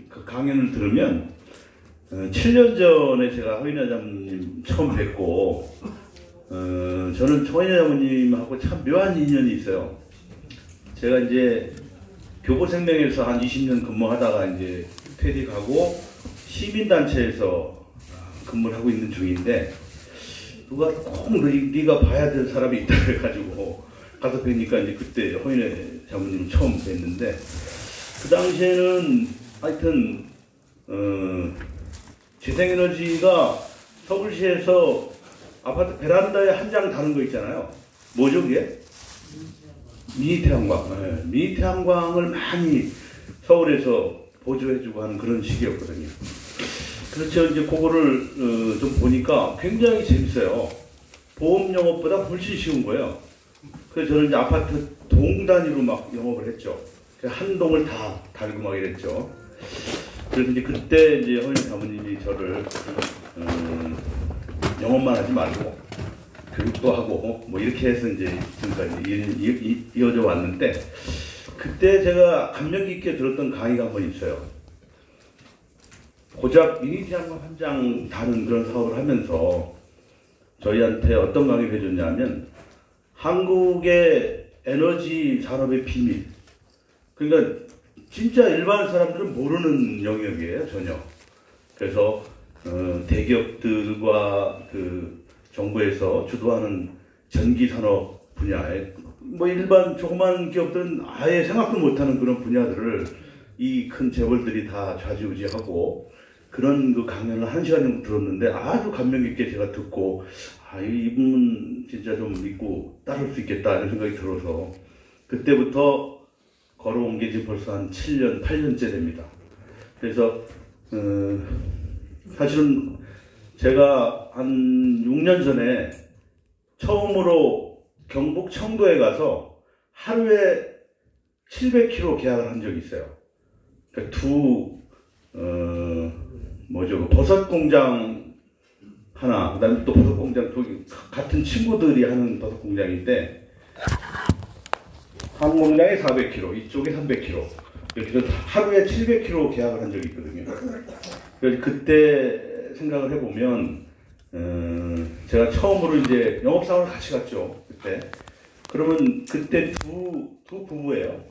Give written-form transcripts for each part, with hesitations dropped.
그 강연을 들으면 7년 전에 제가 허인하 장모님 처음 뵙고 저는 허인하 장모님하고 참 묘한 인연이 있어요. 제가 이제 교보생명에서 한 20년 근무하다가 이제 퇴직하고 시민단체에서 근무를 하고 있는 중인데 누가 꼭 네가 봐야 될 사람이 있다 그래가지고 가서 뵈니까 이제 그때 허인하 장모님 처음 뵀는데 그 당시에는 하여튼 재생에너지가 서울시에서 아파트 베란다에 한 장 다는 거 있잖아요. 뭐죠 그게? 미니 태양광. 네. 미니 태양광을 많이 서울에서 보조해주고 하는 그런 시기였거든요. 그렇죠. 이제 그거를 좀 보니까 굉장히 재밌어요. 보험 영업보다 훨씬 쉬운 거예요. 그래서 저는 이제 아파트 동 단위로 막 영업을 했죠. 한 동을 다 달고 막 이랬죠. 그래서 이제 그때 이제 허인 사모님이 저를 영업만 하지 말고 교육도 하고 뭐 이렇게 해서 이제 지금까지 이어져 왔는데 그때 제가 감명 깊게 들었던 강의가 한 번 있어요. 고작 미니 태양광 한 장 다는 그런 사업을 하면서 저희한테 어떤 강의를 해줬냐면 한국의 에너지 산업의 비밀. 그러니까 진짜 일반 사람들은 모르는 영역이에요, 전혀. 그래서 대기업들과 그 정부에서 주도하는 전기 산업 분야에 뭐 일반 조그만 기업들은 아예 생각도 못하는 그런 분야들을 이 큰 재벌들이 다 좌지우지하고 그런 그 강연을 1시간 정도 들었는데 아주 감명 깊게 제가 듣고 이분은 진짜 좀 믿고 따를 수 있겠다 이런 생각이 들어서 그때부터 걸어온 게 지금 벌써 한 7년, 8년째 됩니다. 그래서 사실은 제가 한 6년 전에 처음으로 경북 청도에 가서 하루에 700km 계약을 한 적이 있어요. 그러니까 버섯 공장 하나, 그다음에 또 버섯 공장 같은 친구들이 하는 버섯 공장인데 한 공장에 400km, 이쪽에 300km 이렇게 해서 하루에 700km 계약을 한 적이 있거든요. 그래서 그때 생각을 해보면 제가 처음으로 이제 영업사원을 같이 갔죠. 그때. 그러면 그때 두 부부예요.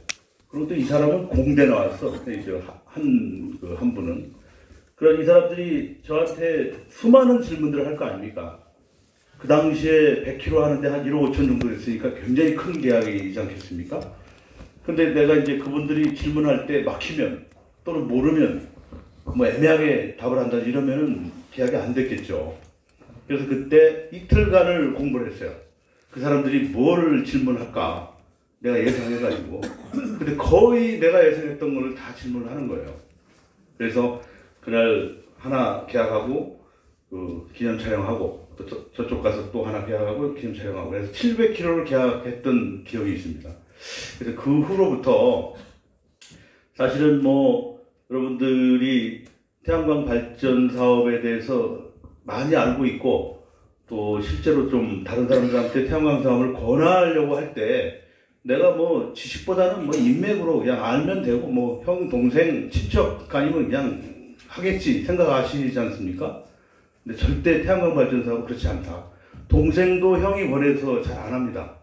그리고 또 이 사람은 공대 나왔어. 이제 한 분은. 그런 이 사람들이 저한테 수많은 질문들을 할 거 아닙니까? 그 당시에 100km 하는데 한 1억 5천 정도 됐으니까 굉장히 큰 계약이지 않겠습니까? 근데 내가 이제 그분들이 질문할 때 막히면 또는 모르면 뭐 애매하게 답을 한다 이러면은 계약이 안 됐겠죠. 그래서 그때 이틀간을 공부를 했어요. 그 사람들이 뭘 질문할까 내가 예상해가지고 근데 거의 내가 예상했던 걸 다 질문을 하는 거예요. 그래서 그날 하나 계약하고 기념 촬영하고 또 저쪽 가서 또 하나 계약하고 기념 촬영하고 그래서 700km를 계약했던 기억이 있습니다. 그래서 그 후로부터 사실은 뭐 여러분들이 태양광 발전 사업에 대해서 많이 알고 있고 또 실제로 좀 다른 사람들한테 태양광 사업을 권하려고 할 때 내가 뭐 지식보다는 뭐 인맥으로 그냥 알면 되고 뭐 형, 동생, 친척 아니면 그냥 하겠지 생각하시지 않습니까? 근데 절대 태양광 발전 사업은 그렇지 않다. 동생도 형이 권해서 잘 안 합니다.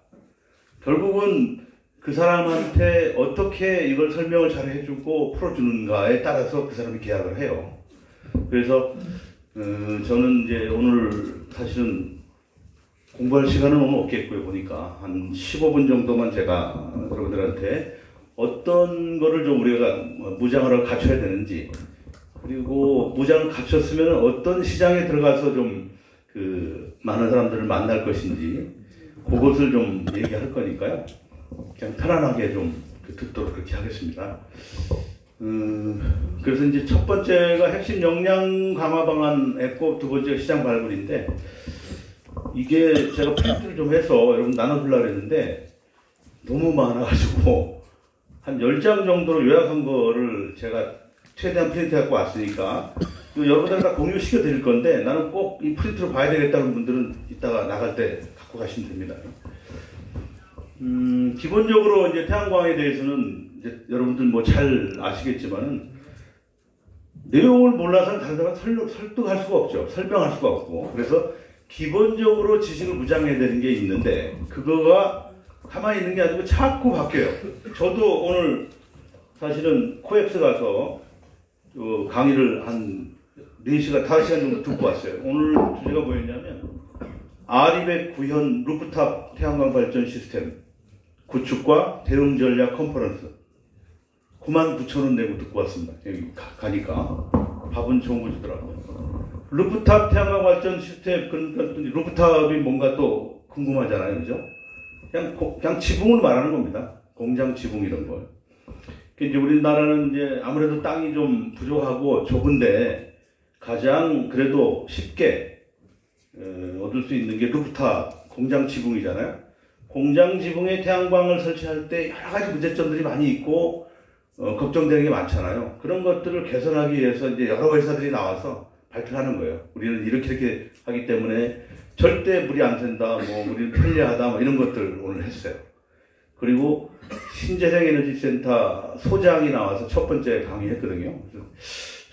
결국은 그 사람한테 어떻게 이걸 설명을 잘 해주고 풀어주는가에 따라서 그 사람이 계약을 해요. 그래서 저는 이제 오늘 사실은 공부할 시간은 오늘 없겠고요. 보니까 한 15분 정도만 제가 여러분들한테 어떤 거를 좀 우리가 무장을 갖춰야 되는지 그리고 무장을 갖췄으면 어떤 시장에 들어가서 좀 많은 사람들을 만날 것인지 그것을 좀 얘기할 거니까요. 그냥 편안하게 좀 듣도록 그렇게 하겠습니다. 그래서 이제 첫 번째가 핵심 역량 강화 방안 했고 두 번째가 시장 발굴인데 이게 제가 프린트를 좀 해서 여러분 나눠주려고 했는데 너무 많아가지고 한 10장 정도로 요약한 거를 제가 최대한 프린트 갖고 왔으니까 여러분들 다 공유시켜 드릴 건데 나는 꼭 이 프린트로 봐야 되겠다는 분들은 이따가 나갈 때 갖고 가시면 됩니다. 기본적으로 이제 태양광에 대해서는 이제 여러분들 뭐 잘 아시겠지만은 내용을 몰라서는 다른 사람한테 설득할 수가 없죠. 설명할 수가 없고. 그래서 기본적으로 지식을 무장해야 되는 게 있는데 그거가 가만히 있는 게 아니고 자꾸 바뀌어요. 저도 오늘 사실은 코엑스 가서 강의를 한 4시간, 5시간 정도 듣고 왔어요. 오늘 주제가 뭐였냐면 아리백 구현 루프탑 태양광 발전 시스템 구축과 대응 전략 컨퍼런스 99,000원 내고 듣고 왔습니다. 여기 가니까 밥은 좋은 거 주더라고요. 루프탑 태양광 발전 시스템, 그러니까 루프탑이 뭔가 또 궁금하잖아요, 그죠? 그냥 지붕을 말하는 겁니다. 공장 지붕 이런 걸. 이제 우리나라는 이제 아무래도 땅이 좀 부족하고 좁은데 가장 그래도 쉽게 얻을 수 있는 게 루프탑 공장 지붕이잖아요. 공장 지붕에 태양광을 설치할 때 여러 가지 문제점들이 많이 있고 걱정되는 게 많잖아요. 그런 것들을 개선하기 위해서 이제 여러 회사들이 나와서 발표하는 거예요. 우리는 이렇게 하기 때문에 절대 물이 안 샌다, 뭐 우리는 편리하다, 뭐 이런 것들 오늘 했어요. 그리고 신재생에너지센터 소장이 나와서 첫 번째 강의했거든요. 그래서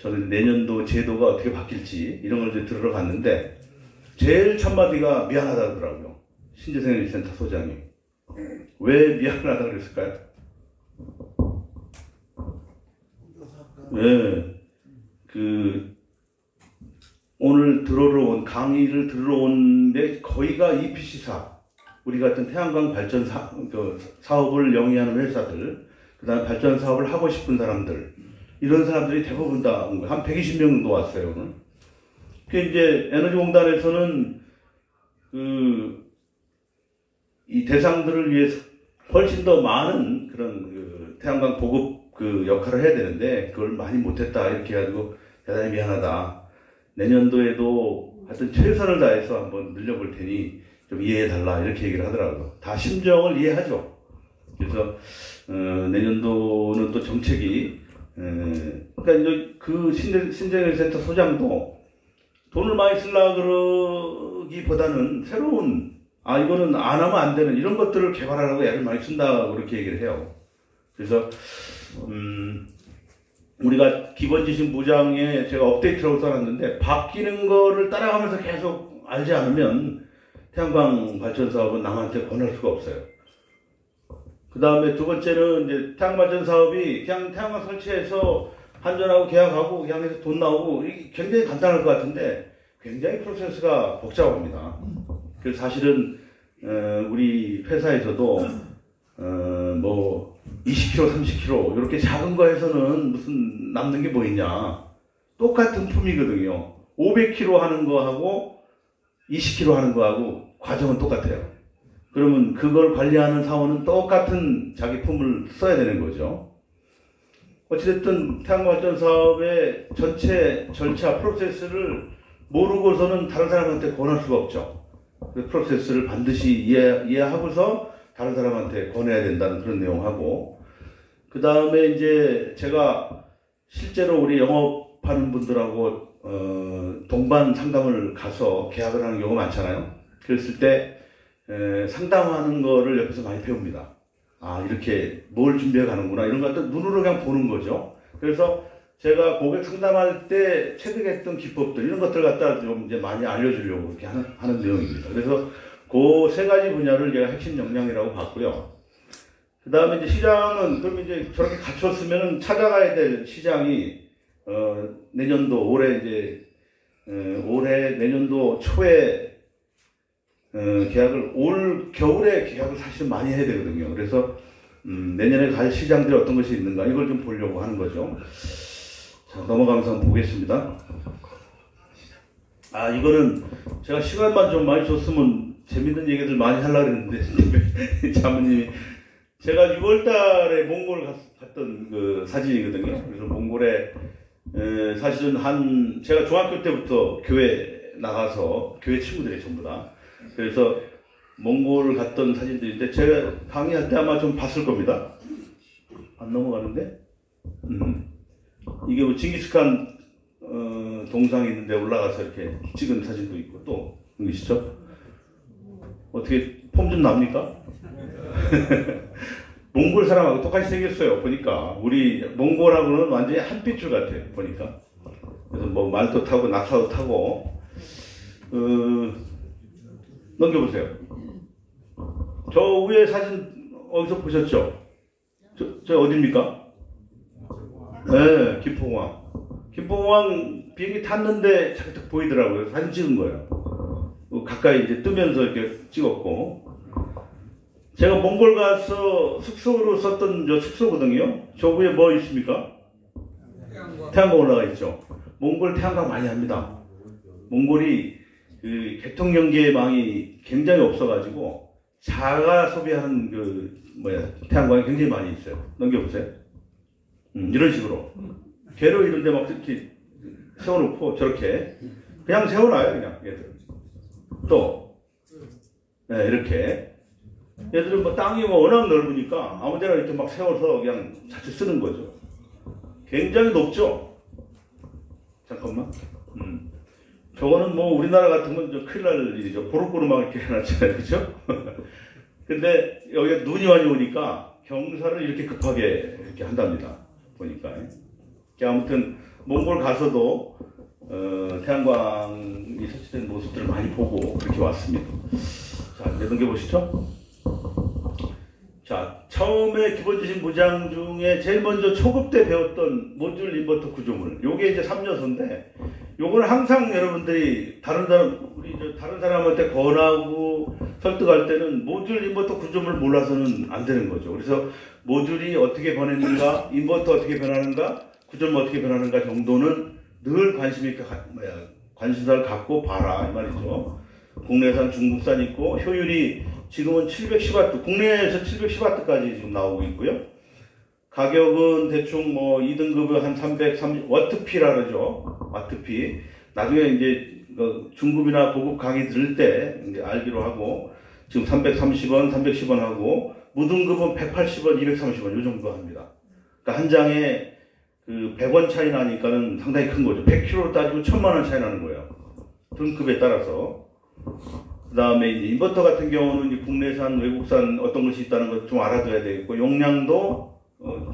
저는 내년도 제도가 어떻게 바뀔지 이런 걸 이제 들으러 갔는데 제일 첫마디가 미안하다더라고요. 신재생에너지센터 소장이. 왜 미안하다 그랬을까요? 네, 오늘 강의를 들으러 온데 거의가 EPC사, 우리 같은 태양광 발전 사업을 영위하는 회사들, 그 다음에 발전 사업을 하고 싶은 사람들, 이런 사람들이 대부분 다 온 거예요. 한 120명 정도 왔어요, 오늘. 그 이제 에너지공단에서는 이 대상들을 위해서 훨씬 더 많은 그런 태양광 보급 역할을 해야 되는데 그걸 많이 못했다 이렇게 해가지고 대단히 미안하다. 내년도에도 하여튼 최선을 다해서 한번 늘려볼 테니 좀 이해해달라 이렇게 얘기를 하더라고요. 다 심정을 이해하죠. 그래서 내년도는 또 정책이 그러니까 이제 그 신재생에너지센터 소장도 돈을 많이 쓰려고 그러기보다는 새로운 이거는 안 하면 안 되는 이런 것들을 개발하려고 애를 많이 쓴다고 그렇게 얘기를 해요. 그래서 우리가 기본 지식 무장에 제가 업데이트라고 써놨는데 바뀌는 거를 따라가면서 계속 알지 않으면 태양광 발전 사업은 남한테 권할 수가 없어요. 그 다음에 두 번째는 이제 태양광 발전 사업이 그냥 태양광 설치해서 한전하고 계약하고 그냥 해서 돈 나오고 이게 굉장히 간단할 것 같은데 굉장히 프로세스가 복잡합니다. 그래서 사실은 우리 회사에서도 뭐 20kg, 30kg 이렇게 작은 거 해서는 무슨 남는 게 뭐 있냐. 똑같은 품이거든요. 500kg 하는 거하고 20kg 하는 거하고 과정은 똑같아요. 그러면 그걸 관리하는 사원은 똑같은 자기 품을 써야 되는 거죠. 어찌됐든 태양광 발전 사업의 전체 절차, 프로세스를 모르고서는 다른 사람한테 권할 수가 없죠. 그 프로세스를 반드시 이해하고서 다른 사람한테 권해야 된다는 그런 내용하고, 그 다음에 이제 제가 실제로 우리 영업하는 분들하고 동반 상담을 가서 계약을 하는 경우가 많잖아요. 그랬을 때 상담하는 거를 옆에서 많이 배웁니다. 이렇게 뭘 준비해 가는구나 이런 것들 눈으로 그냥 보는 거죠. 그래서 제가 고객 상담할 때 체득했던 기법들 이런 것들 갖다 좀 이제 많이 알려주려고 이렇게 하는 내용입니다. 그래서 그 세 가지 분야를 제가 핵심 역량이라고 봤고요. 그 다음에 이제 시장은 그럼 이제 저렇게 갖췄으면은 찾아가야 될 시장이 내년도 올해 이제 내년도 초에 계약을 올 겨울에 계약을 사실 많이 해야 되거든요. 그래서 내년에 갈 시장들이 어떤 것이 있는가 이걸 좀 보려고 하는 거죠. 자, 넘어가면서 한번 보겠습니다. 이거는 제가 시간만 좀 많이 줬으면 재밌는 얘기들 많이 하려고 했는데 자모님이 제가 6월달에 몽골 갔던 그 사진이거든요. 그래서 몽골에 사실은 제가 중학교 때부터 교회 나가서 교회 친구들이 전부 다 그래서 몽골 갔던 사진들인데 제가 강의할 때 아마 좀 봤을 겁니다. 안 넘어가는데 이게 뭐 징기스칸 동상이 있는데 올라가서 이렇게 찍은 사진도 있고 또 보이시죠? 어떻게 폼 좀 납니까? 몽골 사람하고 똑같이 생겼어요. 보니까 우리 몽골하고는 완전히 한 핏줄 같아요. 보니까 그래서 뭐 말도 타고 낙타도 타고 넘겨보세요. 저 위에 사진 어디서 보셨죠? 저 어디입니까? 네, 김포공항. 김포공항 비행기 탔는데 자꾸 보이더라고요. 사진 찍은 거예요. 가까이 이제 뜨면서 이렇게 찍었고. 제가 몽골 가서 숙소로 썼던 저 숙소거든요. 저 위에 뭐 있습니까? 태양광 올라가 있죠. 몽골 태양광 많이 합니다. 몽골이 그 개통연계망이 굉장히 없어가지고 자가 소비하는 태양광이 굉장히 많이 있어요. 넘겨보세요. 이런 식으로 개로 이런데 막 이렇게 세워놓고 저렇게 그냥 세워놔요. 그냥 얘들 또 네, 이렇게 얘들은 뭐 땅이 워낙 넓으니까 아무데나 이렇게 막 세워서 그냥 자체 쓰는 거죠. 굉장히 높죠. 잠깐만. 저거는 뭐 우리나라 같으면 좀 큰일 날 일이죠. 보르보르 막 이렇게 해놨잖아요. 그죠? 근데 여기가 눈이 많이 오니까 경사를 이렇게 급하게 이렇게 한답니다. 보니까. 아무튼 몽골 가서도 태양광이 설치된 모습들을 많이 보고 그렇게 왔습니다. 자, 이제 넘겨보시죠. 자, 처음에 기본지식 무장 중에 제일 먼저 초급 때 배웠던 모듈 인버터 구조물. 요게 이제 3요소인데, 요거는 항상 여러분들이 다른 사람한테 권하고 설득할 때는 모듈 인버터 구조물 몰라서는 안 되는 거죠. 그래서 모듈이 어떻게 변했는가, 인버터 어떻게 변하는가, 구조물 어떻게 변하는가 정도는 늘 관심사를 갖고 봐라, 이 말이죠. 국내산, 중국산 있고, 효율이 지금은 710W, 국내에서 710W까지 지금 나오고 있고요. 가격은 대충 뭐 2등급에 한 330, 워트피라 그러죠. 와트피. 나중에 이제 중급이나 고급 강의 들을 때 이제 알기로 하고, 지금 330원, 310원 하고, 무등급은 180원, 230원, 요 정도 합니다. 그러니까 한 장에 그 100원 차이 나니까는 상당히 큰 거죠. 100kg로 따지고 1000만원 차이 나는 거예요. 등급에 따라서. 그 다음에 이제 인버터 같은 경우는 이제 국내산, 외국산 어떤 것이 있다는 걸 좀 알아둬야 되겠고, 용량도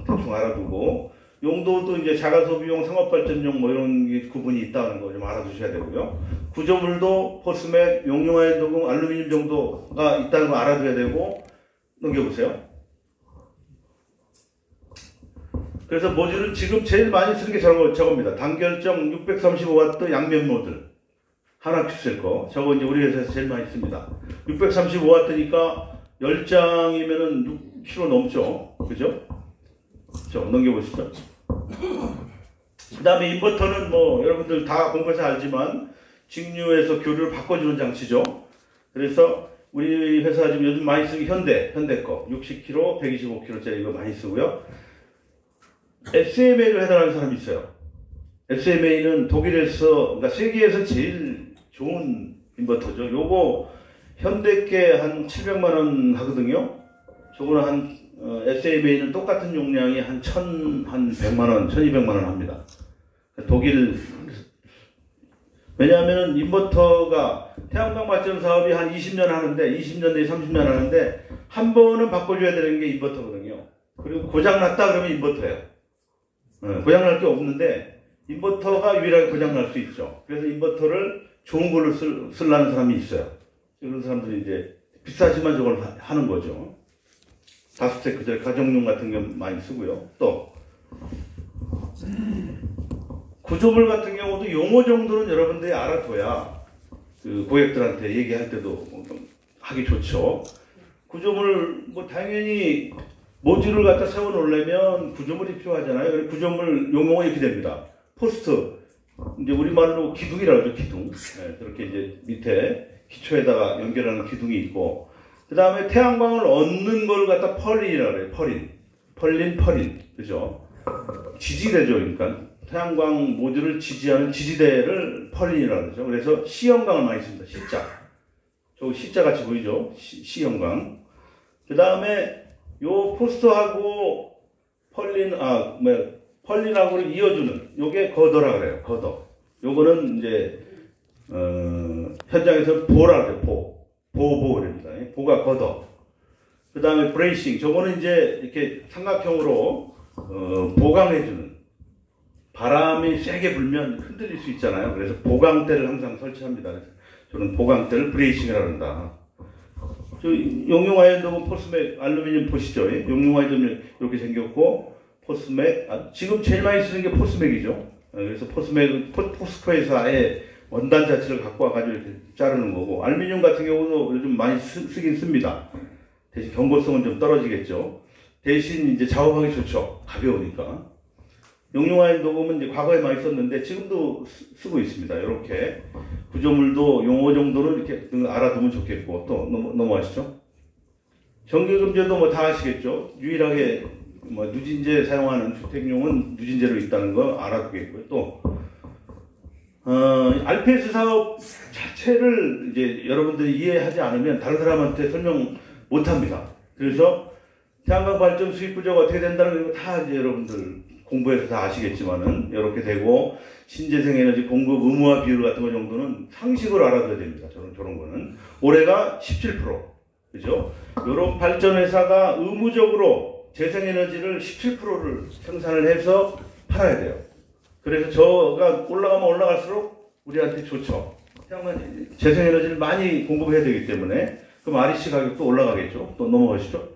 대충 알아두고, 용도도 이제 자가소비용, 상업발전용 뭐 이런 게 구분이 있다는 거 좀 알아두셔야 되고요. 구조물도 포스맥, 용융화의 도금, 알루미늄 정도가 있다는 거 알아둬야 되고, 넘겨보세요. 그래서 모듈은 지금 제일 많이 쓰는 게 저겁니다. 단결정 635W 양면 모듈. 하나 큐셀 거. 저거 이제 우리 회사에서 제일 많이 씁니다. 635W니까 10장이면은 6kg 넘죠. 그죠? 저 넘겨보시죠. 그 다음에 인버터는 뭐 여러분들 다 공부해서 알지만 직류에서 교류를 바꿔주는 장치죠. 그래서 우리 회사 지금 요즘 많이 쓰는 현대 거 60kg, 125kg짜리 이거 많이 쓰고요. SMA로 해당하는 사람이 있어요. SMA는 독일에서, 그러니까 세계에서 제일 좋은 인버터죠. 요거 현대께 한 700만원 하거든요. 저거는 한 SMA는 똑같은 용량이 한 100만원, 1200만원 합니다. 독일. 왜냐하면 인버터가 태양광 발전 사업이 한 20년 하는데, 20년 내지 30년 하는데, 한 번은 바꿔줘야 되는 게 인버터거든요. 그리고 고장났다 그러면 인버터예요. 고장날 게 없는데, 인버터가 유일하게 고장날 수 있죠. 그래서 인버터를 좋은 걸로 쓰려는 사람이 있어요. 이런 사람들이 이제 비싸지만 저걸 하는 거죠. 다스테크, 가정용 같은 경우 많이 쓰고요. 또, 구조물 같은 경우도 용어 정도는 여러분들이 알아둬야 그 고객들한테 얘기할 때도 하기 좋죠. 구조물, 뭐 당연히 모듈을 갖다 세워 놓으려면 구조물이 필요하잖아요. 구조물 용어가 이렇게 됩니다. 포스트, 이제 우리말로 기둥이라고 하죠, 기둥. 네, 그렇게 이제 밑에 기초에다가 연결하는 기둥이 있고, 그 다음에 태양광을 얻는 걸 갖다 펄린이라고 해요. 펄린. 그죠? 지지대죠. 그러니까 태양광 모듈을 지지하는 지지대를 펄린이라고 그러죠. 그래서 C형광을 많이 씁니다. C자. 저 C자 같이 보이죠? C형광. 그 다음에 요 포스트하고 펄린하고를 이어주는 요게 거더라 그래요. 거더. 요거는 이제 현장에서 보라 그래요. 보입니다. 보가 거더. 그 다음에 브레이싱. 저거는 이제 이렇게 삼각형으로 보강해주는 바람이 세게 불면 흔들릴 수 있잖아요. 그래서 보강대를 항상 설치합니다. 그래서 저는 보강대를 브레이싱이라고 한다. 저 용융아이언돔은 포스맥 알루미늄 보시죠? 용융아이언돔이 이렇게 생겼고 포스맥 지금 제일 많이 쓰는 게 포스맥이죠. 그래서 포스맥은 포스코에서 아예 원단 자체를 갖고 와가지고 이렇게 자르는 거고 알루미늄 같은 경우도 요즘 많이 쓰긴 씁니다. 대신 경고성은 좀 떨어지겠죠. 대신 이제 작업하기 좋죠. 가벼우니까. 용융아이언돔은 이제 과거에 많이 썼는데 지금도 쓰고 있습니다. 이렇게 구조물도 용어 정도는 이렇게 알아두면 좋겠고 또 넘어가시죠. 전기금제도 뭐 다 아시겠죠. 유일하게 뭐 누진제 사용하는 주택용은 누진제로 있다는 거 알아두겠고요. 또 RPS 사업 자체를 이제 여러분들이 이해하지 않으면 다른 사람한테 설명 못합니다. 그래서 태양광 발전 수입 구조가 어떻게 된다는 거 다 이제 여러분들 공부해서 다 아시겠지만은 이렇게 되고 신재생 에너지 공급 의무화 비율 같은 거 정도는 상식으로 알아둬야 됩니다. 저런 거는 올해가 17%, 그죠? 이런 발전 회사가 의무적으로 재생 에너지를 17%를 생산을 해서 팔아야 돼요. 그래서 저가 올라가면 올라갈수록 우리한테 좋죠. 재생 에너지를 많이 공급해야 되기 때문에 그럼 REC 가격도 올라가겠죠. 또 넘어가시죠.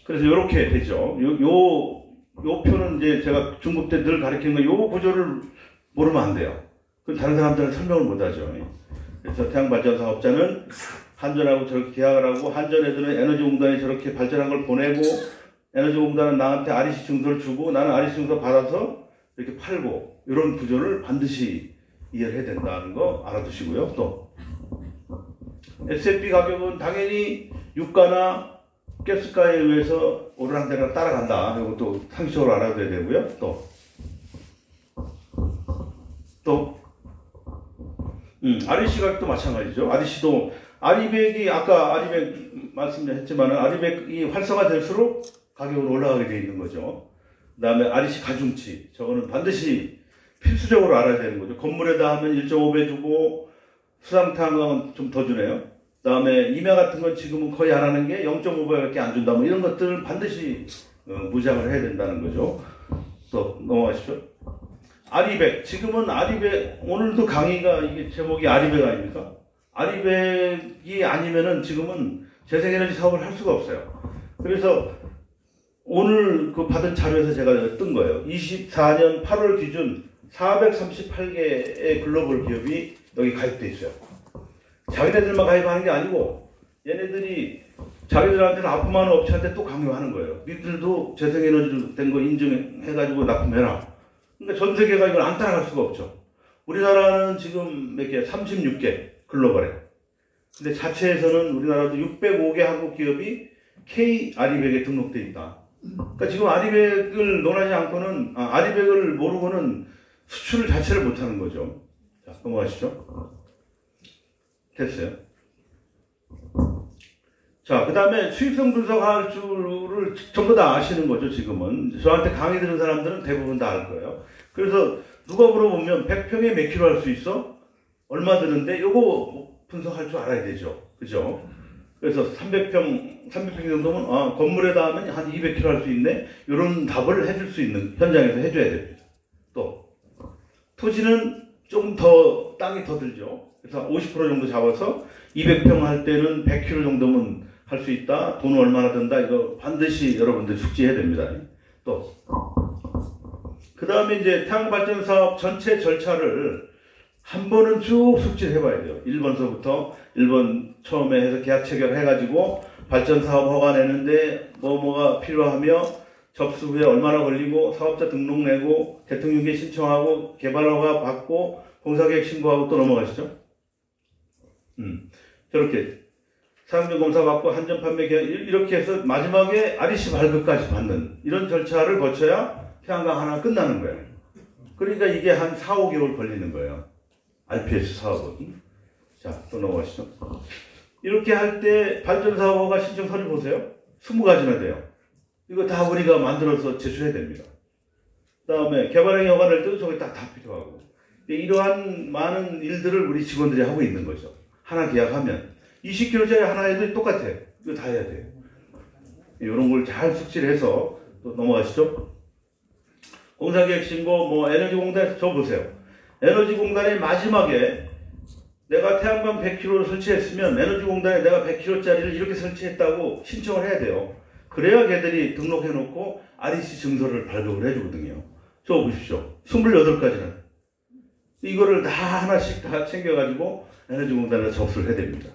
그래서 이렇게 되죠. 요 표는 이제 제가 중급 때 늘 가르치는 거, 요 구조를 모르면 안 돼요. 그건 다른 사람들은 설명을 못 하죠. 그래서 태양발전 사업자는 한전하고 저렇게 계약을 하고, 한전에서는 에너지공단이 저렇게 발전한 걸 보내고, 에너지공단은 나한테 REC 증서를 주고, 나는 REC 증서 받아서 이렇게 팔고, 이런 구조를 반드시 이해를 해야 된다는 거 알아두시고요. 또, S&P 가격은 당연히 유가나 가스가에 의해서 오르락내리락 따라간다. 이것도 상식적으로 알아둬야 되고요. 또 REC 가격도 마찬가지죠. REC도 아리백이 아까 아리백 말씀했지만 아리백이 활성화될수록 가격은 올라가게 되어 있는 거죠. 그 다음에 REC 가중치 저거는 반드시 필수적으로 알아야 되는 거죠. 건물에다 하면 1.5배 주고 수상탄은 좀 더 주네요. 그 다음에 임야 같은 건 지금은 거의 안 하는 게 0.5배밖에 안 준다. 뭐 이런 것들을 반드시 무장을 해야 된다는 거죠. 또 넘어가시죠. 아리백. 지금은 아리백, 오늘도 강의가 이게 제목이 아리백 아닙니까? 아리백이 아니면은 지금은 재생에너지 사업을 할 수가 없어요. 그래서 오늘 그 받은 자료에서 제가 뜬 거예요. 24년 8월 기준 438개의 글로벌 기업이 여기 가입돼 있어요. 자기네들만 가입하는 게 아니고 얘네들이 자기들한테는 납품하는 업체한테 또 강요하는 거예요. 니들도 재생에너지로 된 거 인증해가지고 납품해라. 그러니까 전 세계가 이걸 안 따라갈 수가 없죠. 우리나라는 지금 몇 개? 36개 글로벌에. 근데 자체에서는 우리나라도 605개 한국 기업이 K 아리백에 등록돼 있다. 그러니까 지금 아리백을 논하지 않고는 아리백을 모르고는 수출 자체를 못하는 거죠. 자, 넘어가시죠. 됐어요. 자, 그 다음에 수익성 분석할 줄을 전부 다 아시는 거죠, 지금은. 저한테 강의 들은 사람들은 대부분 다 알 거예요. 그래서 누가 물어보면 100평에 몇 킬로 할 수 있어? 얼마 드는데? 요거 분석할 줄 알아야 되죠. 그죠? 그래서 300평 정도면, 건물에다 하면 한 200킬로 할 수 있네? 요런 답을 해줄 수 있는, 현장에서 해줘야 됩니다. 또, 토지는 좀 더, 땅이 더 들죠. 그래서 50% 정도 잡아서 200평 할 때는 100kg 정도면 할 수 있다. 돈은 얼마나 든다. 이거 반드시 여러분들 숙지해야 됩니다. 또, 그 다음에 이제 태양발전 사업 전체 절차를 한 번은 쭉 숙지를 해봐야 돼요. 1번서부터 1번 처음에 해서 계약 체결해가지고 발전 사업 허가 내는데 뭐가 필요하며 접수 후에 얼마나 걸리고 사업자 등록 내고 대통령께 신청하고 개발 허가 받고 공사계획 신고하고 또 넘어가시죠. 저렇게 사용자 검사 받고 한전 판매 계약 이렇게 해서 마지막에 REC 발급까지 받는 이런 절차를 거쳐야 태양광 하나 끝나는 거예요. 그러니까 이게 한 4, 5개월 걸리는 거예요. RPS 사업은. 자, 또 넘어가시죠. 이렇게 할 때 발전 사업허가 신청 서류 보세요. 20가지나 돼요. 이거 다 우리가 만들어서 제출해야 됩니다. 그 다음에 개발행위 허가 낼 때도 저게 다 필요하고. 이러한 많은 일들을 우리 직원들이 하고 있는 거죠. 하나 계약하면 20kg짜리 하나 해도 똑같아. 이거 다 해야 돼요. 이런 걸 잘 숙지를 해서 또 넘어가시죠. 공사계획신고 뭐 에너지공단에서 저 보세요. 에너지공단의 마지막에 내가 태양광 100kg를 설치했으면 에너지공단에 내가 100kg짜리를 이렇게 설치했다고 신청을 해야 돼요. 그래야 걔들이 등록해놓고 REC 증서를 발급을 해주거든요. 저 보십시오. 28가지는. 이거를 다 하나씩 다 챙겨가지고 에너지공단에 접수를 해야 됩니다.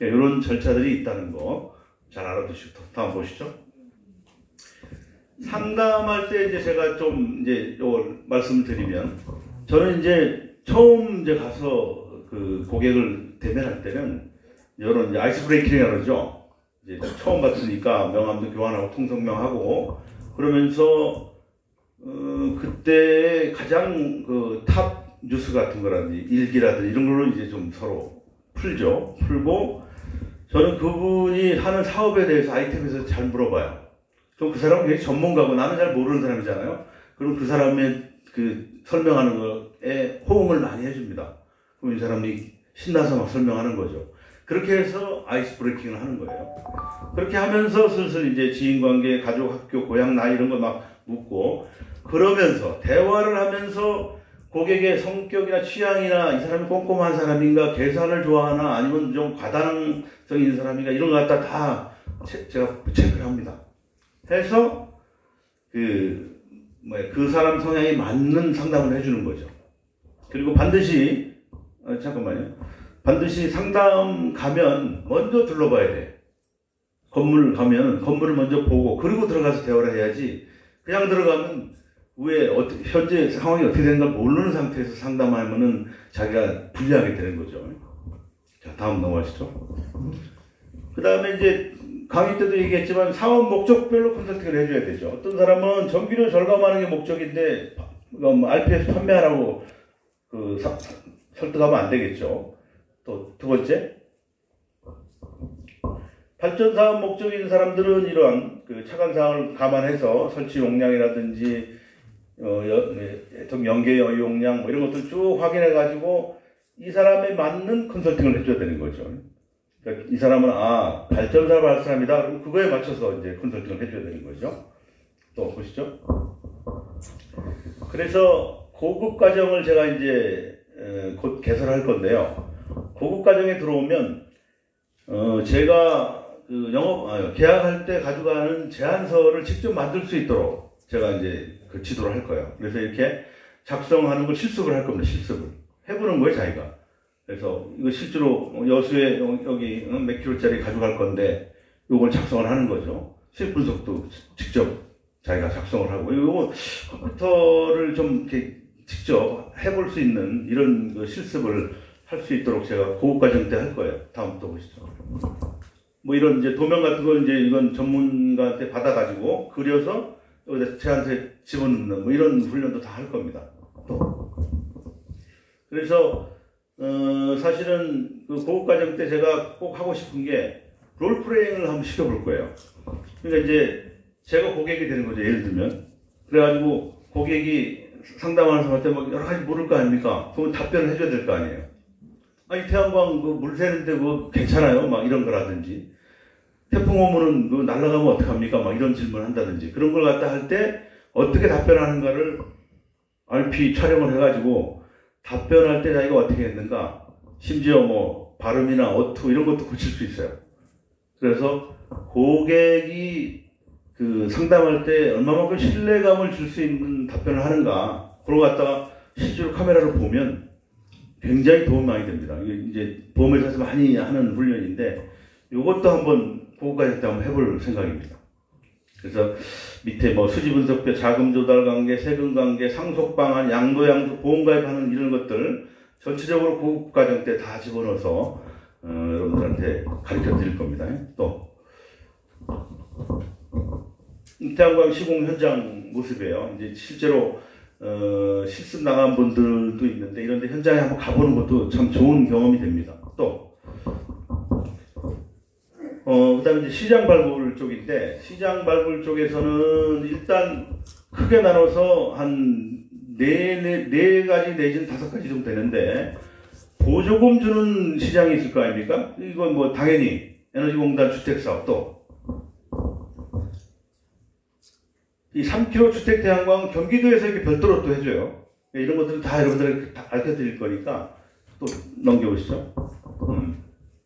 이런 절차들이 있다는 거 잘 알아두시고 다음 보시죠. 상담할 때 이제 제가 좀 이제 요걸 말씀을 드리면 저는 이제 처음 이제 가서 그 고객을 대면할 때는 이런 이제 아이스 브레이킹이라고 그러죠. 이제 처음 봤으니까 명함도 교환하고 통성명하고 그러면서 그때 가장 그 탑 뉴스 같은 거라든지 일기라든지 이런 걸로 이제 좀 서로 풀고 저는 그분이 하는 사업에 대해서 아이템에서 잘 물어봐요. 좀 그 사람은 굉장히 전문가고 나는 잘 모르는 사람이잖아요. 그럼 그 사람의 그 설명하는 거에 호응을 많이 해줍니다. 그럼 이 사람이 신나서 막 설명하는 거죠. 그렇게 해서 아이스 브레이킹을 하는 거예요. 그렇게 하면서 슬슬 이제 지인관계, 가족, 학교, 고향, 나이 이런 거 막 묻고 그러면서 대화를 하면서 고객의 성격이나 취향이나 이 사람이 꼼꼼한 사람인가, 계산을 좋아하나 아니면 좀 과다능성 있는 사람인가 이런 거 갖다 다 제가 체크를 합니다. 해서 그 사람 성향에 맞는 상담을 해주는 거죠. 그리고 반드시 반드시 상담 가면 먼저 둘러봐야 돼. 건물 가면 건물을 먼저 보고 그리고 들어가서 대화를 해야지 그냥 들어가면 왜 현재 상황이 어떻게 되는가 모르는 상태에서 상담하면은 자기가 불리하게 되는 거죠. 자, 다음 넘어가시죠. 그 다음에 이제 강의 때도 얘기했지만 사업 목적별로 컨설팅을 해줘야 되죠. 어떤 사람은 전기료 절감하는 게 목적인데 RPS 판매하라고 설득하면 안 되겠죠. 또 두 번째, 발전 사업 목적이 있는 사람들은 이러한 그 차관 사항을 감안해서 설치 용량이라든지 연계 용량 뭐 이런 것들 쭉 확인해 가지고 이 사람에 맞는 컨설팅을 해줘야 되는 거죠. 그러니까 이 사람은 발전 사업을 할 사람이다. 그럼 그거에 맞춰서 이제 컨설팅을 해줘야 되는 거죠. 또 보시죠. 그래서 고급 과정을 제가 이제 곧 개설할 건데요. 고급 과정에 들어오면 제가 계약할 때 가져가는 제안서를 직접 만들 수 있도록 제가 이제 그 지도를 할 거예요. 그래서 이렇게 작성하는 걸 실습을 할 겁니다. 실습을 해보는 거예요, 자기가. 그래서 이거 실제로 여수에 여기 몇 킬로짜리 가져갈 건데 이걸 작성을 하는 거죠. 수익 분석도 직접 자기가 작성을 하고 이거 컴퓨터를 좀 이렇게 직접 해볼 수 있는 이런 그 실습을 할 수 있도록 제가 고급 과정 때 할 거예요. 다음부터 보시죠. 뭐 이런 이제 도면 같은 거 이제 이건 전문가한테 받아가지고 그려서 여기다 제한테 집어넣는 뭐 이런 훈련도 다 할 겁니다. 또 그래서 사실은 그 고급 과정 때 제가 꼭 하고 싶은 게 롤플레잉을 한번 시켜볼 거예요. 그러니까 이제 제가 고객이 되는 거죠. 예를 들면 그래가지고 고객이 상담하는 사람한테 막 여러 가지 물을 거 아닙니까? 그러면 답변을 해줘야 될 거 아니에요. 아니 태양광 물 새는데 괜찮아요? 막 이런 거라든지 태풍 오면은 날아가면 어떡합니까? 막 이런 질문을 한다든지 그런 걸 갖다 할 때 어떻게 답변하는가를 RP 촬영을 해가지고 답변할 때 자기가 어떻게 했는가 심지어 뭐 발음이나 어투 이런 것도 고칠 수 있어요. 그래서 고객이 그 상담할 때 얼마만큼 신뢰감을 줄 수 있는 답변을 하는가 그걸 갖다가 실제로 카메라로 보면 굉장히 도움이 많이 됩니다. 이게 이제 보험회사에서 많이 하는 훈련인데 이것도 한번 고급과정 때 한번 해볼 생각입니다. 그래서 밑에 뭐 수지 분석표, 자금 조달 관계, 세금 관계, 상속 방안, 양도, 보험 가입하는 이런 것들 전체적으로 고급 과정 때 다 집어넣어서 여러분들한테 가르쳐 드릴 겁니다. 또 태양광 시공 현장 모습이에요. 이제 실제로 실습 나간 분들도 있는데 이런데 현장에 한번 가보는 것도 참 좋은 경험이 됩니다. 또 그다음에 이제 시장 발굴 쪽인데 시장 발굴 쪽에서는 일단 크게 나눠서 한 네 가지 내지는 5가지 정도 되는데 보조금 주는 시장이 있을 거 아닙니까? 이건 뭐 당연히 에너지공단 주택사업 또 이 3km 주택 태양광 경기도에서 이렇게 별도로 또 해줘요. 이런 것들은 다 여러분들에게 다 알려드릴 거니까 또 넘겨보시죠.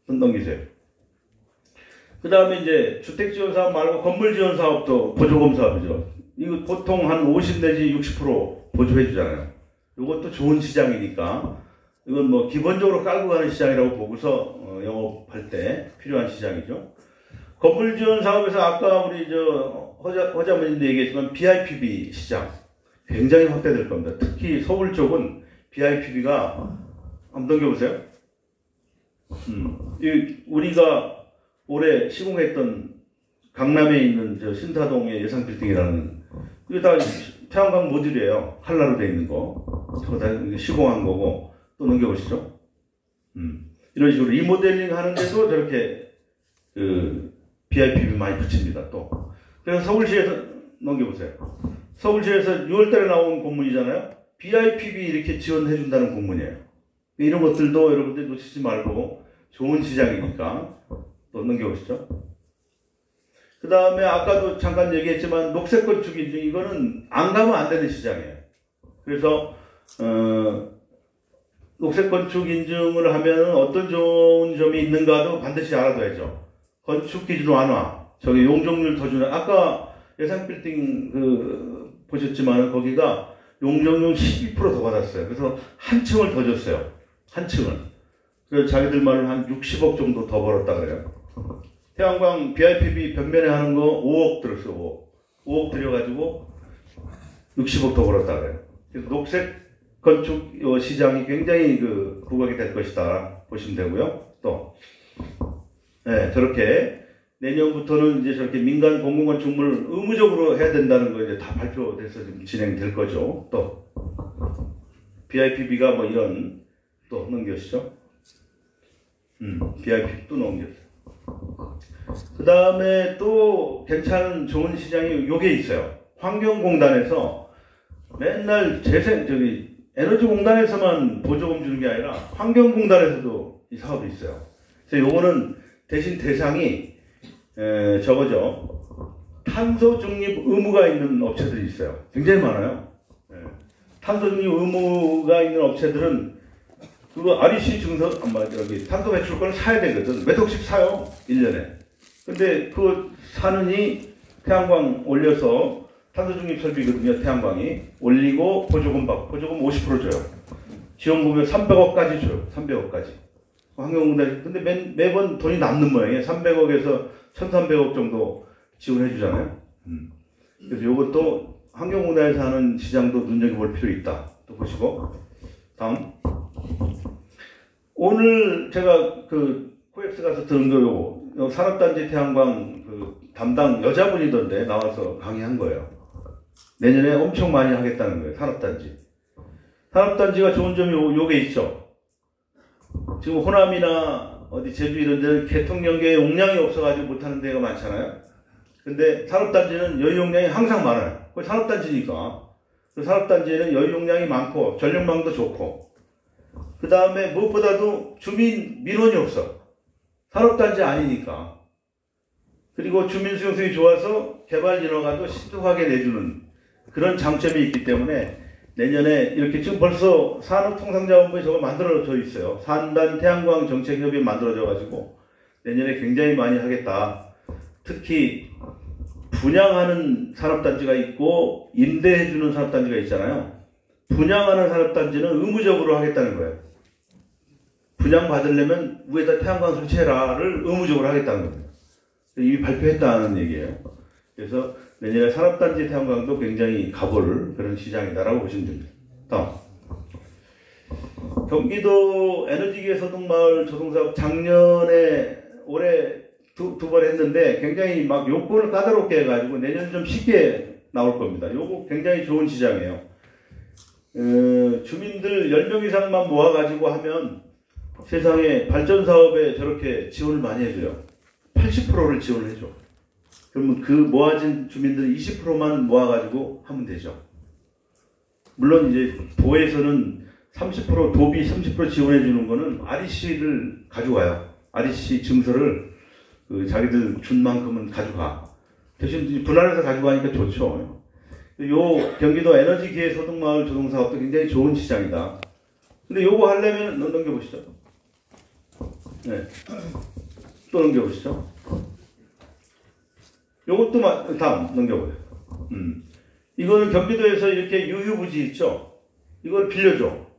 좀 넘기세요. 그 다음에 이제 주택 지원 사업 말고 건물 지원 사업도 보조금 사업이죠. 이거 보통 한 50 내지 60% 보조해 주잖아요. 이것도 좋은 시장이니까 이건 뭐 기본적으로 깔고 가는 시장이라고 보고서 영업할 때 필요한 시장이죠. 건물 지원 사업에서 아까 우리 허자문님도 얘기했지만 BIPB 시장 굉장히 확대될 겁니다. 특히 서울 쪽은 BIPB가 한번 넘겨보세요. 우리가 올해 시공했던 강남에 있는 신사동의 예상빌딩이라는 이게 다 태양광 모듈이에요. 칼라로 되어 있는 거. 저거 다 시공한 거고. 또 넘겨보시죠. 이런 식으로 리모델링 하는데도 저렇게 BIPB 많이 붙입니다. 또. 그래서 서울시에서 넘겨보세요. 서울시에서 6월달에 나온 공문이잖아요. BIPB 이렇게 지원해 준다는 공문이에요. 이런 것들도 여러분들 놓치지 말고 좋은 시장이니까 또 넘겨보시죠. 그 다음에 아까도 잠깐 얘기했지만 녹색 건축 인증 이거는 안 가면 안 되는 시장이에요. 그래서 녹색 건축 인증을 하면 어떤 좋은 점이 있는가도 반드시 알아둬야죠. 건축 기준 완화, 저기 용적률 더 주는 아까 예상 빌딩 보셨지만 거기가 용적률 12% 더 받았어요. 그래서 한 층을 더 줬어요. 한 층을. 그래서 자기들 말은 한 60억 정도 더 벌었다 그래요. 태양광 BIPB 벽면에 하는 거 5억 들었어요. 5억 들여가지고 60억 더 벌었다 그래요. 그래서 녹색 건축 시장이 굉장히 부각이 될 것이다 보시면 되고요. 또 네, 저렇게 내년부터는 이제 저렇게 민간 공공건축물 의무적으로 해야 된다는 거 이제 다 발표돼서 지금 진행될 거죠. 또 BIPB가 뭐 이런 또 넘겨주시죠. BIPB 또 넘겼어요. 그 다음에 또 괜찮은 좋은 시장이 요게 있어요. 환경공단에서 맨날 에너지공단에서만 보조금 주는 게 아니라 환경공단에서도 이 사업이 있어요. 그래서 요거는 대신 대상이 저거죠. 탄소 중립 의무가 있는 업체들이 있어요. 굉장히 많아요. 탄소 중립 의무가 있는 업체들은 그거 REC 증서, 탄소 배출권을 사야 되거든. 몇 억씩 사요, 1년에. 근데 그거 사느니 태양광 올려서 탄소 중립 설비거든요, 태양광이. 올리고 보조금 받고, 보조금 50% 줘요. 지원금을 300억까지 줘요, 300억까지. 환경공단이. 근데 매번 돈이 남는 모양이에요. 300억에서 1300억 정도 지원해 주잖아요. 그래서 이것도 환경공단에서 하는 시장도 눈여겨볼 필요 있다. 또 보시고. 다음. 오늘 제가 코엑스 가서 들은 거 요거 산업단지 태양광 담당 여자분이던데 나와서 강의한 거예요. 내년에 엄청 많이 하겠다는 거예요. 산업단지. 산업단지가 좋은 점이 요게 있죠. 지금 호남이나 어디 제주 이런 데는 개통연계에 용량이 없어가지고 못하는 데가 많잖아요. 근데 산업단지는 여유 용량이 항상 많아요. 그게 산업단지니까. 그 산업단지에는 여유 용량이 많고 전력망도 좋고 그 다음에 무엇보다도 민원이 없어. 산업단지 아니니까. 그리고 주민 수용성이 좋아서 개발 인허가도 신속하게 내주는 그런 장점이 있기 때문에 내년에 이렇게 지금 벌써 산업통상자원부에 저거 만들어져 있어요. 산단 태양광 정책협의회 만들어져 가지고 내년에 굉장히 많이 하겠다. 특히 분양하는 산업단지가 있고 임대해주는 산업단지가 있잖아요. 분양하는 산업단지는 의무적으로 하겠다는 거예요. 분양받으려면 위에다 태양광 설치해라를 의무적으로 하겠다는 겁니다. 이미 발표했다는 얘기예요. 그래서 내년에 산업단지 태양광도 굉장히 가볼 그런 시장이다라고 보시면 됩니다. 다음. 경기도 에너지기회 소득마을 조성사업 올해 두 번 했는데 굉장히 막 요건을 까다롭게 해가지고 내년 좀 쉽게 나올 겁니다. 요거 굉장히 좋은 시장이에요. 주민들 10명 이상만 모아가지고 하면 세상에 발전사업에 저렇게 지원을 많이 해줘요. 80%를 지원을 해줘. 그러면 그 모아진 주민들 20%만 모아가지고 하면 되죠. 물론 이제 도에서는 30% 도비 30% 지원해주는 거는 REC를 가져가요. REC 증서를 자기들 준 만큼은 가져가. 대신 분할해서 가져가니까 좋죠. 요 경기도 에너지기회소득마을 조성사업도 굉장히 좋은 시장이다. 근데 요거 하려면 넘겨보시죠. 네. 또 넘겨보시죠. 요것도 다음 넘겨보세요. 이거는 경기도에서 이렇게 유휴부지 있죠. 이걸 빌려줘.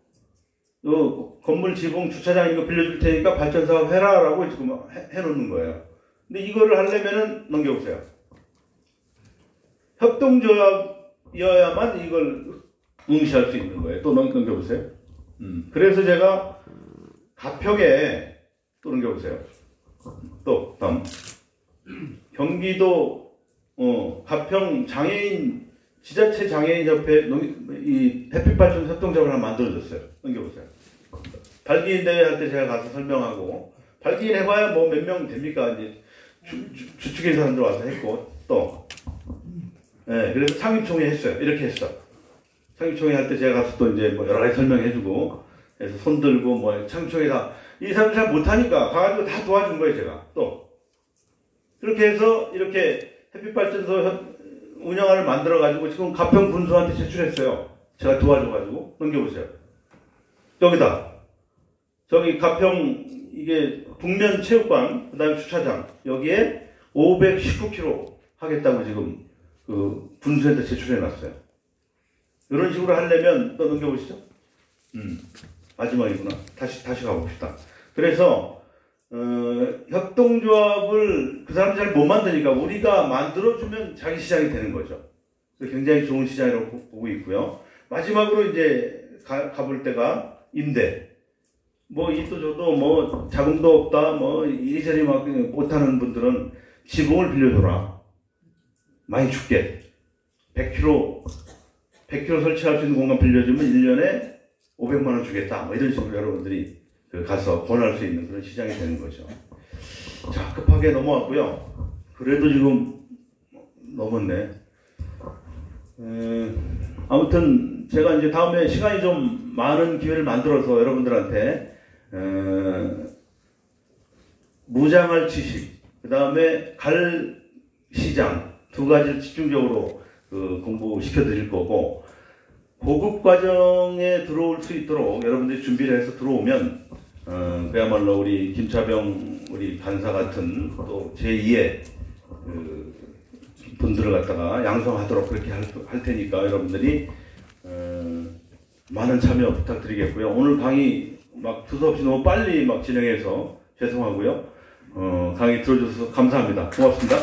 요 건물 지붕 주차장 이거 빌려줄 테니까 발전 사업 해라라고 지금 해놓는 거예요. 근데 이거를 하려면은 넘겨보세요. 협동조합이어야만 이걸 응시할 수 있는 거예요. 또 넘겨보세요. 그래서 제가 가평에 또 넘겨보세요. 또 다음 경기도 가평 장애인 지자체 장애인 협회 이 햇빛발전 협동조합을 하나 만들어줬어요. 넘겨보세요. 발기인 대회 할 때 제가 가서 설명하고 발기인 해봐야 뭐 몇 명 됩니까? 이제 주축인 사람들 와서 했고 또 네, 그래서 상임총회 했어요. 이렇게 했어. 상임총회 할 때 제가 가서 또 이제 뭐 여러 가지 설명해주고 그래서 손 들고 뭐 상임총회 이 사람들 잘 못하니까 가가지고 다 도와준 거예요. 제가 또 그렇게 해서 이렇게 햇빛발전소 운영안을 만들어가지고 지금 가평 군수한테 제출했어요. 제가 도와줘가지고 넘겨보세요. 여기다 저기 가평 이게 북면 체육관 그다음에 주차장 여기에 519km 하겠다고 지금 그 군수한테 제출해놨어요. 이런 식으로 하려면 또 넘겨보시죠. 마지막이구나. 다시 가봅시다. 그래서 협동조합을 그 사람들이 잘 못 만드니까 우리가 만들어주면 자기 시장이 되는 거죠. 그래서 굉장히 좋은 시장이라고 보고 있고요. 마지막으로 이제 가볼 때가 임대. 뭐 이도 저도 뭐 자금도 없다 뭐 이리저리 막 못하는 분들은 지붕을 빌려줘라. 많이 줄게. 100km 설치할 수 있는 공간 빌려주면 1년에 500만 원 주겠다. 뭐 이런 식으로 여러분들이 가서 권할 수 있는 그런 시장이 되는 거죠. 자, 급하게 넘어왔고요. 그래도 지금 넘었네. 아무튼 제가 이제 다음에 시간이 좀 많은 기회를 만들어서 여러분들한테 무장할 지식, 그 다음에 갈 시장 두 가지를 집중적으로 공부시켜 드릴 거고 고급 과정에 들어올 수 있도록 여러분들이 준비를 해서 들어오면 그야말로 우리 김차병 우리 간사 같은 또 제2의 분들을 갖다가 양성하도록 그렇게 할 테니까 여러분들이 많은 참여 부탁드리겠고요. 오늘 강의 막 두서없이 너무 빨리 막 진행해서 죄송하고요. 강의 들어주셔서 감사합니다. 고맙습니다.